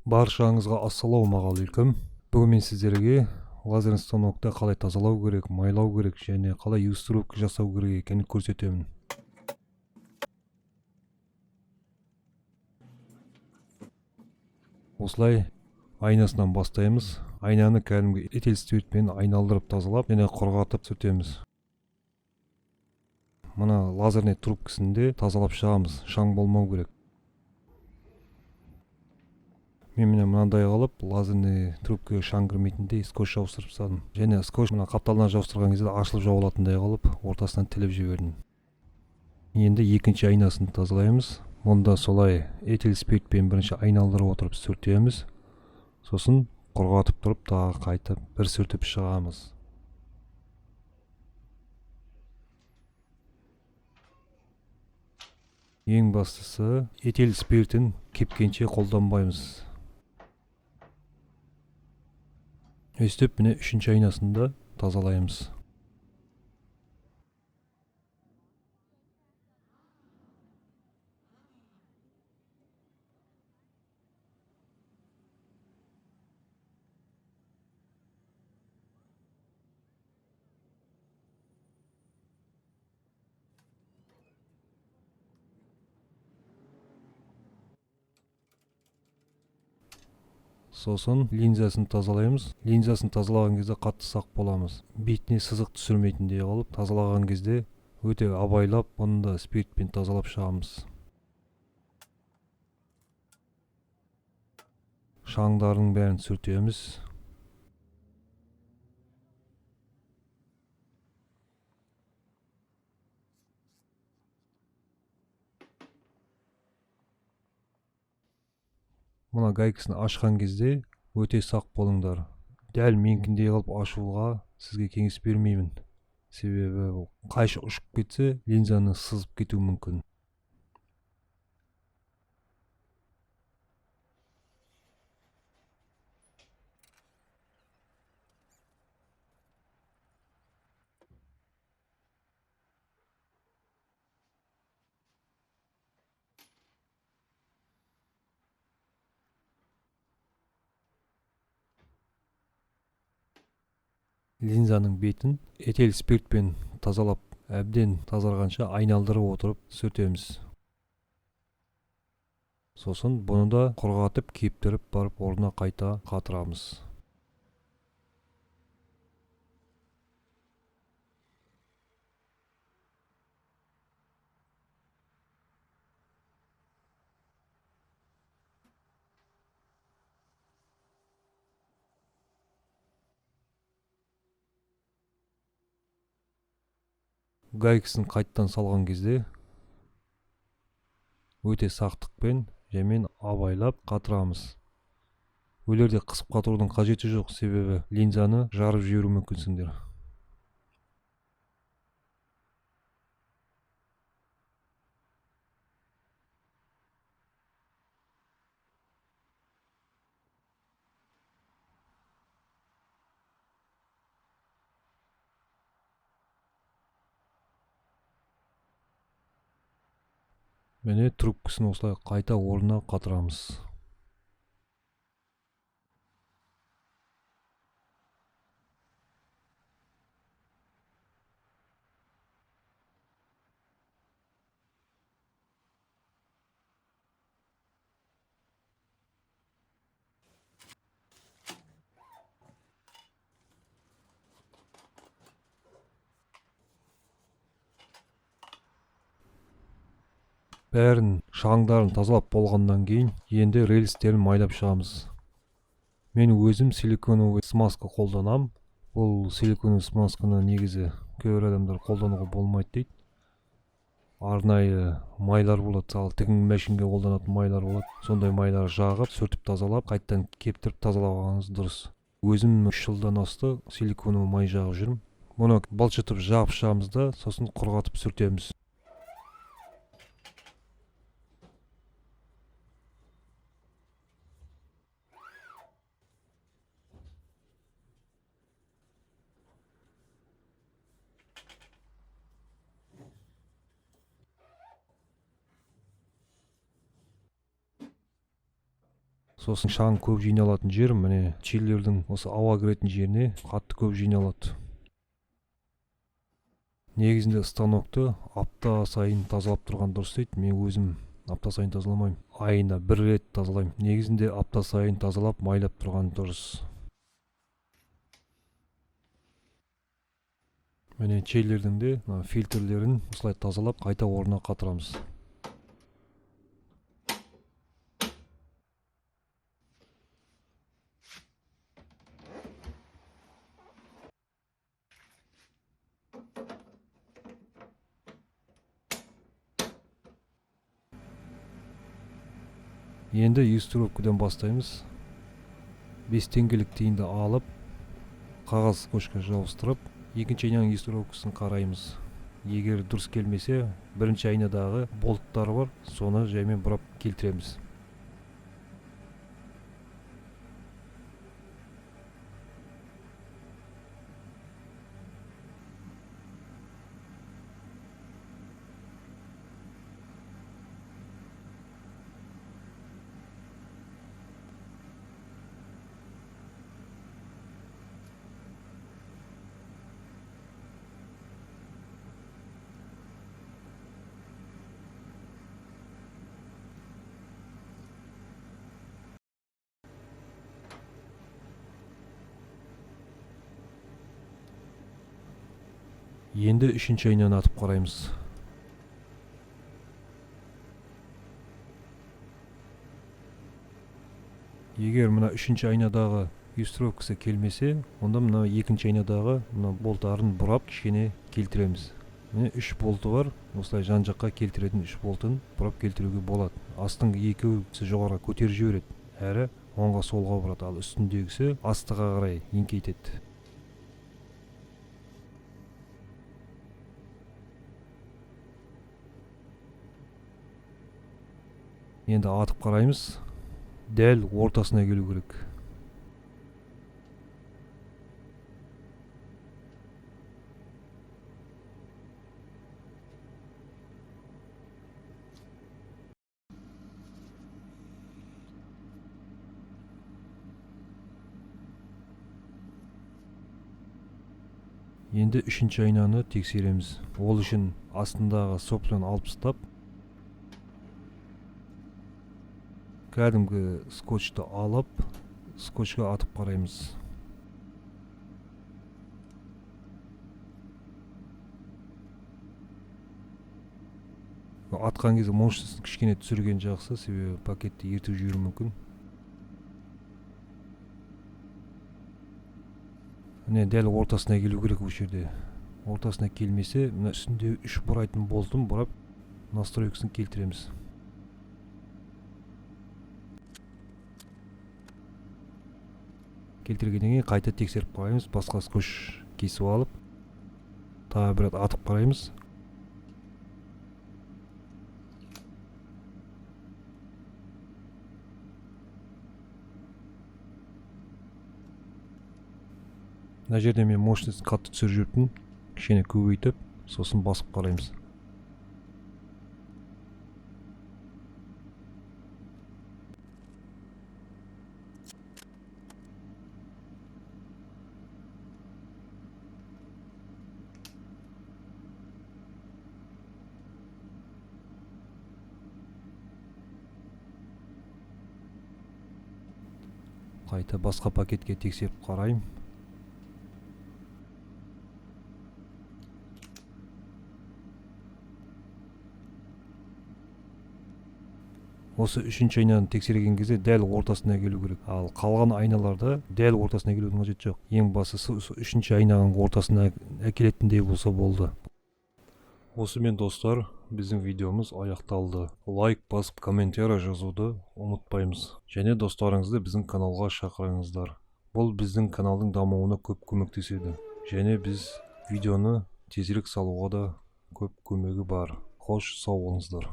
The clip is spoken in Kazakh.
Баршаңызға ассалаумағалейкум. Бүгін мен сіздерге лазерный станокта қалай тазалау керек, майлау керек және қалай юстировка жасау керек екенін көрсетемін. Осылай айнасынан бастаймыз. Айнаны кәдімгі этил спиртпен айналдырып тазалап және құрғатып сүртеміз. Мына лазерный трубкасында тазалап шығамыз, шаң болмау керек. Мен мынандай қылып, лазерный трубкаға шаң кірмейтіндей скотч жабыстырып тастадым. Және скотч мына қапталына жабыстырған кезде ашылып жабылатындай қылып, ортасынан тіліп жібердім. Енді екінші айнасын тазалаймыз. Мұнда солай этил спиртпен бірінші айналдырып отырып сүртеміз. Сосын құрғатып тұрып, тағы қайтып бір сүртіп шығамыз. Ең бастысы, этил спиртін кепкенше қолданбаймыз. Өстіп, міне үшінші айнасында тазалаймыз. Сосын линзасын тазалаймыз. Линзасын тазалаған кезде қатты сақ боламыз. Бетіне сызық түсірмейтіндей қылып тазалаған кезде өте абайлап, оны да спиртпен тазалап шығамыз. Шаңдардың бәрін сүртеміз. Мына гайкасын ашқан кезде өте сақ болыңдар. Дәл менікіндей қылып ашуға сізге кеңес бермеймін. Себебі қайшы ұшып кетсе, линзаны сызып кетуі мүмкін. Линзаның бетін этил спиртпен тазалап, әбден тазарғанша айналдырып отырып сүртеміз. Сосын бұны да құрғатып, кептіріп барып орнына қайта қатырамыз. Гайкасын қайттан салған кезде өте сақтықпен жәмен абайлап қатырамыз. Өлерде қысып қатырудың қажеті жоқ, себебі линзаны жарып жіберу мүмкінсіңдер. Міне трубкасын осылай қайта орнына қатырамыз. Бәрін шаңдарын тазалап болғаннан кейін енді рельстерін майлап шығамыз. Мен өзім силиконовый смазка қолданам. Бұл силиконовый смазканы негізі көп адамдар қолдануға болмайды дейді. Арнайы майлар болады, ал тігін мәшинеге қолданатын майлар болады. Сондай майлар жағып, сүртіп тазалап, қайттан кептіріп тазалағаныңыз дұрыс. Өзім 3 жылдан асты силиконовый май жағып жүрмін. Мұны балшытып жағып шығамыз да, сосын құрғатып сүртеміз. сосын шаң көп жиналатын жер міне чиллердің осы ауа кіретін жеріне қатты көп жиналады. Негізінде станокты апта сайын тазалап тұрған дұрыс дейді. Мен өзім апта сайын тазаламаймын. Айына бір рет тазалаймын. Негізінде апта сайын тазалап майлап тұрған дұрыс. Міне чиллердің де фильтрлерін осылай тазалап қайта орнына қатырамыз. Енді юстировкадан бастаймыз. 5 теңгелік тиынды алып, қағаз скотчқа жабыстырып, екінші айнаның юстировкасын қараймыз. Егер дұрыс келмесе, бірінші айнадағы болттар бар, соны жаймен бұрап келтіреміз. Енді үшінші айнаны атып қараймыз. Егер мына үшінші айнадағы юстировкасы келмесе, онда мына екінші айнадағы мына болттарын бұрап кішкене келтіреміз. Міне 3 болты бар. Осылай жан жаққа келтіретін 3 болтын бұрап келтіруге болады. Астыңғы екеуісі жоғарыға көтеріп жібереді, әрі оңға солға бұрады, ал үстіндегісі астыға қарай еңкейтеді. Енді атып қараймыз. Дәл ортасына келу керек. Енді үшінші айнаны тексереміз. Ол үшін астындағы соплен алып тастап, кәдімгі скотчты алып, скотчқа атып қараймыз. Атқан кезде мощностьін кішкене түсірген жақсы, себебі пакетті ертіп жіберуі мүмкін. Міне дәл ортасына келу керек бұл жерде. Ортасына келмесе, мына үстінде 3 бұрайтын болтын бұрап настройкасын келтіреміз. Келтіргеннен кейін қайта тексеріп қараймыз. Басқа скотч кесіп алып, тағы бір атып қараймыз. Мына жерде мен мощность қатты түсіріп жүрдім. Кішкене көбейтіп, сосын басып қараймыз. Қайта басқа пакетке тексеріп қарайым. Осы үшінші айнаны тексерген кезде дәл ортасына келу керек. Ал қалған айналарда дәл ортасына келудің қажеті жоқ. Ең бастысы үшінші айнаның ортасына әкелетіндей болса болды. Осымен достар, біздің видеомыз аяқталды. Лайк басып комментарий жазуды ұмытпаймыз. Және достарыңызды біздің каналға шақырыңыздар. Бұл біздің каналдың дамуына көп көмектеседі. Және біз видеоны тезірек салуға да көп көмегі бар. Қош сау болыңыздар.